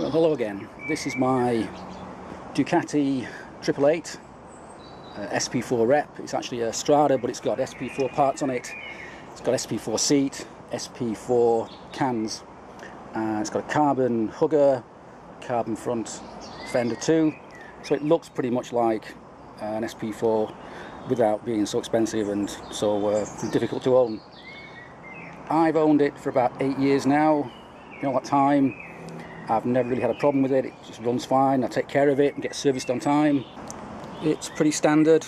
Well, hello again. This is my Ducati 888 SP4 rep. It's actually a Strada, but it's got SP4 parts on it. It's got SP4 seat, SP4 cans. It's got a carbon hugger, carbon front fender too. So it looks pretty much like an SP4 without being so expensive and so difficult to own. I've owned it for about 8 years now. In all that time, I've never really had a problem with it. It just runs fine. I take care of it and get serviced on time. It's pretty standard,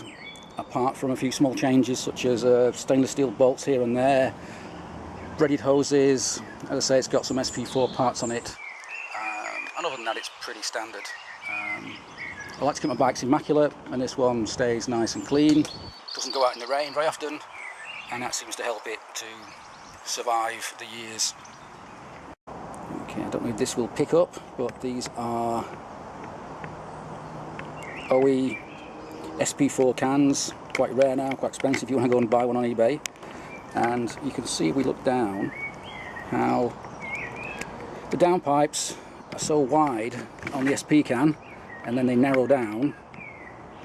apart from a few small changes such as stainless steel bolts here and there, braided hoses. As I say, it's got some SP4 parts on it, and other than that, it's pretty standard. I like to keep my bikes immaculate, and this one stays nice and clean. Doesn't go out in the rain very often, and that seems to help it to survive the years. Okay, I don't know if this will pick up, but these are OE SP4 cans. Quite rare now, quite expensive if you want to go and buy one on eBay. And you can see, if we look down, how the downpipes are so wide on the SP can, and then they narrow down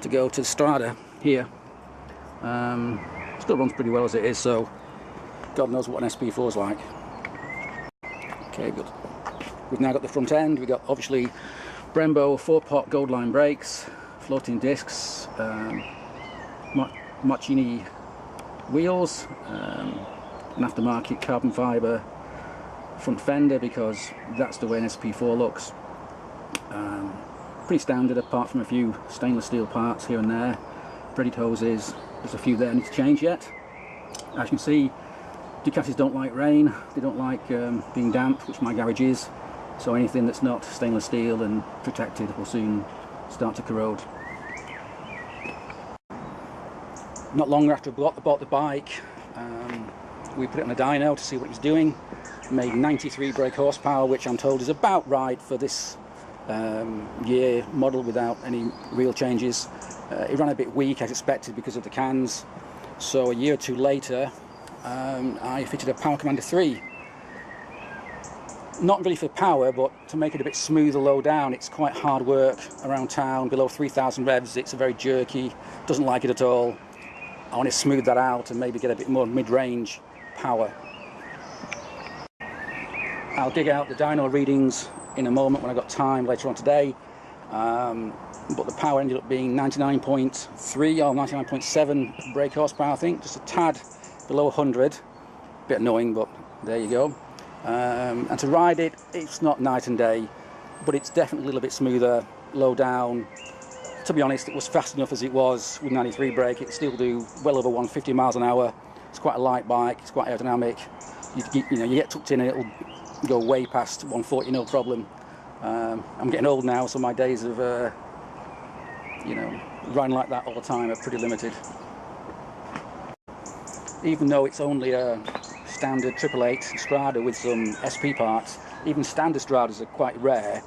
to go to the Strada here. Still runs pretty well as it is, so God knows what an SP4 is like. Okay, good. We've now got the front end. We've got obviously Brembo 4-pot gold line brakes, floating discs, Marchini wheels, an aftermarket carbon fibre front fender because that's the way an SP4 looks. Pretty standard apart from a few stainless steel parts here and there, braided hoses. There's a few there I need to change yet. As you can see, Ducatis don't like rain, they don't like being damp, which my garage is, so anything that's not stainless steel and protected will soon start to corrode. Not long after I bought the bike, we put it on a dyno to see what it was doing. Made 93 brake horsepower, which I'm told is about right for this year model without any real changes. It ran a bit weak as expected because of the cans, so a year or two later I fitted a Power Commander 3. Not really for power, but to make it a bit smoother low down. It's quite hard work around town. Below 3,000 revs it's very jerky, doesn't like it at all. I want to smooth that out and maybe get a bit more mid-range power. I'll dig out the dyno readings in a moment when I've got time later on today, but the power ended up being 99.3 or 99.7 brake horsepower, I think, just a tad below 100. Bit annoying, but there you go. And to ride it, it's not night and day, but it's definitely a little bit smoother, low down. To be honest, it was fast enough as it was with 93 brake. It still do well over 150 miles an hour. It's quite a light bike, it's quite aerodynamic. You get tucked in and it'll go way past 140, no problem. I'm getting old now, so my days of riding like that all the time are pretty limited. Even though it's only a standard 888 Strada with some SP parts, even standard Stradas are quite rare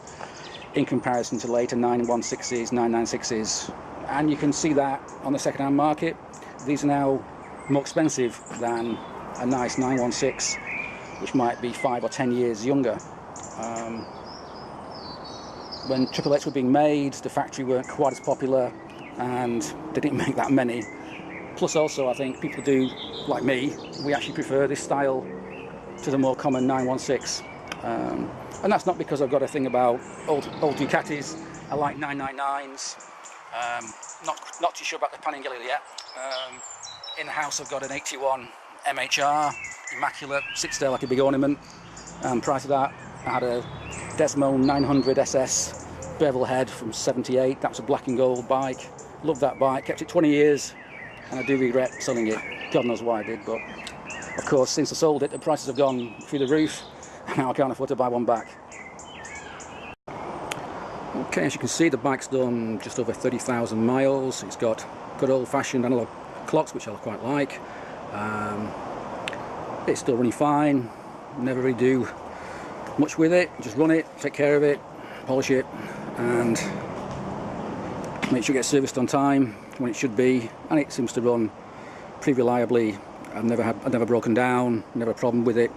in comparison to later 916s, 996s, and you can see that on the second-hand market. These are now more expensive than a nice 916, which might be 5 or 10 years younger. When 888s were being made, the factory weren't quite as popular, and they didn't make that many. Plus also, I think people do, like me, we actually prefer this style to the more common 916. And that's not because I've got a thing about old Ducatis. I like 999s. Not too sure about the Panigale yet. In the house I've got an 81 MHR, immaculate, sits there like a big ornament. Prior to that I had a Desmo 900 SS bevel head from 78. That was a black and gold bike. Loved that bike, kept it 20 years, and I do regret selling it. God knows why I did, but of course since I sold it the prices have gone through the roof. Now I can't afford to buy one back. Okay, as you can see, the bike's done just over 30,000 miles. It's got good old-fashioned analog clocks, which I quite like. It's still running fine. Never really do much with it. Just run it, take care of it, polish it, and make sure it gets serviced on time when it should be. And it seems to run pretty reliably. I've never broken down, never a problem with it.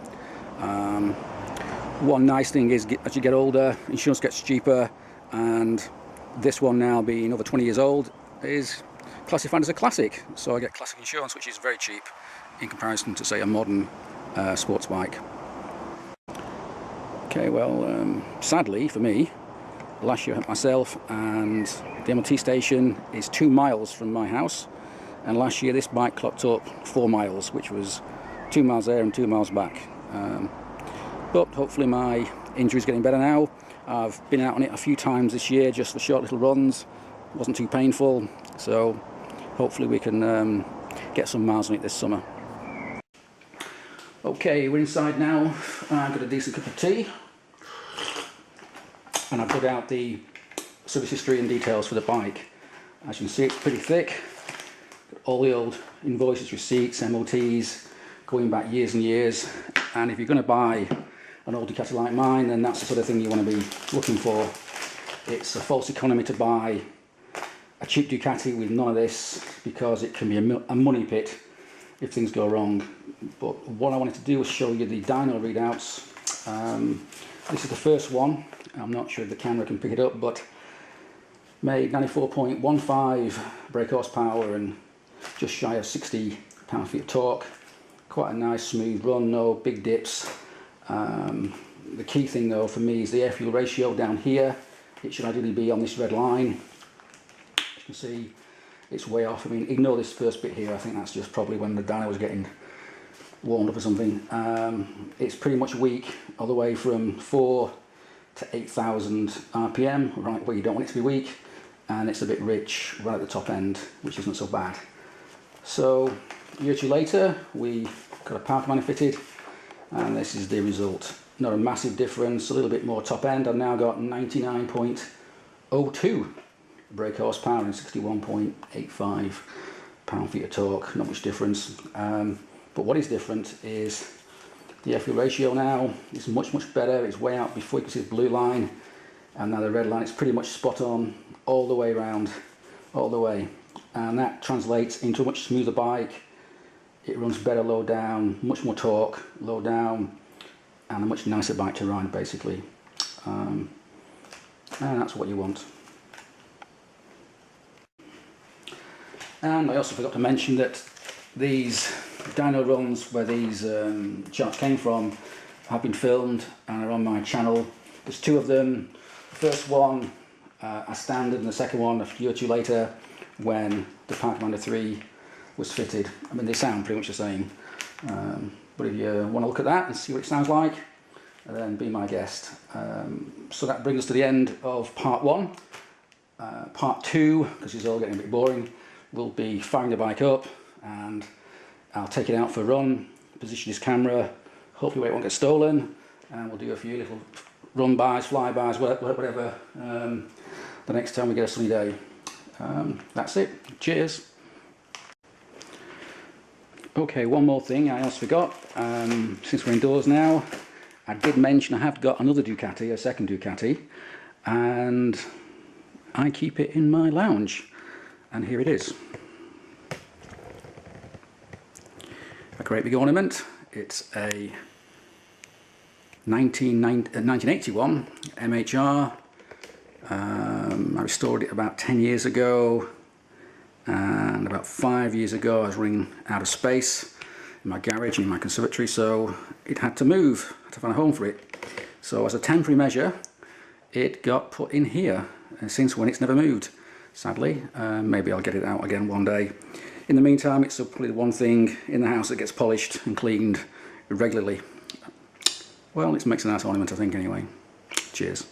One nice thing is as you get older, insurance gets cheaper, and this one now being over 20 years old is classified as a classic, so I get classic insurance, which is very cheap in comparison to, say, a modern sports bike. Okay, well, sadly for me, last year I hit myself, and the MOT station is 2 miles from my house, and last year this bike clocked up 4 miles, which was 2 miles there and 2 miles back. But hopefully my injury's getting better now. I've been out on it a few times this year just for short little runs. It wasn't too painful, so hopefully we can get some miles on it this summer. Okay, we're inside now. I've got a decent cup of tea, and I've put out the service history and details for the bike. As you can see, it's pretty thick. Got all the old invoices, receipts, MOTs going back years and years. And if you're going to buy an old Ducati like mine, then that's the sort of thing you want to be looking for. It's a false economy to buy a cheap Ducati with none of this, because it can be a money pit if things go wrong. But what I wanted to do was show you the dyno readouts. This is the first one. I'm not sure if the camera can pick it up, but made 94.15 brake horsepower and just shy of 60 pound-feet of torque. Quite a nice smooth run, no big dips. The key thing though for me is the air-fuel ratio down here. It should ideally be on this red line. As you can see, it's way off. I mean, ignore this first bit here. I think that's just probably when the dyno was getting warmed up or something. It's pretty much weak all the way from 4 to 8,000 RPM, right where you don't want it to be weak, and it's a bit rich right at the top end, which isn't so bad. So a year or two later, we got a Part1 fitted, and this is the result. Not a massive difference, a little bit more top end. I've now got 99.02 brake horsepower and 61.85 pound-feet of torque. Not much difference. But what is different is the air-fuel ratio now is much better. It's way out before. You can see the blue line, and now the red line. It's pretty much spot on all the way around, all the way, and that translates into a much smoother bike. It runs better low down, much more torque low down, and a much nicer bike to ride, basically. And that's what you want. And I also forgot to mention that these dyno runs where these charts came from have been filmed and are on my channel. There's 2 of them. The first one as standard, and the second one a year or 2 later when the Part1 3 was fitted. I mean, they sound pretty much the same. But if you want to look at that and see what it sounds like, then be my guest. So that brings us to the end of Part 1. Part 2, because it's all getting a bit boring, will be firing the bike up, and I'll take it out for a run, position this camera, hopefully it won't get stolen, and we'll do a few little run-bys, fly-bys, whatever, the next time we get a sunny day. That's it. Cheers. Okay, one more thing I almost forgot. Since we're indoors now, I did mention I have got another Ducati, a second Ducati, and I keep it in my lounge, and here it is. A great big ornament. It's a 1981 MHR. I restored it about 10 years ago, and about 5 years ago I was running out of space in my garage and in my conservatory, so it had to move. I had to find a home for it. So as a temporary measure, it got put in here, and since when it's never moved, sadly. Maybe I'll get it out again one day. In the meantime, it's probably the one thing in the house that gets polished and cleaned regularly. Well, it makes a nice ornament, I think, anyway. Cheers.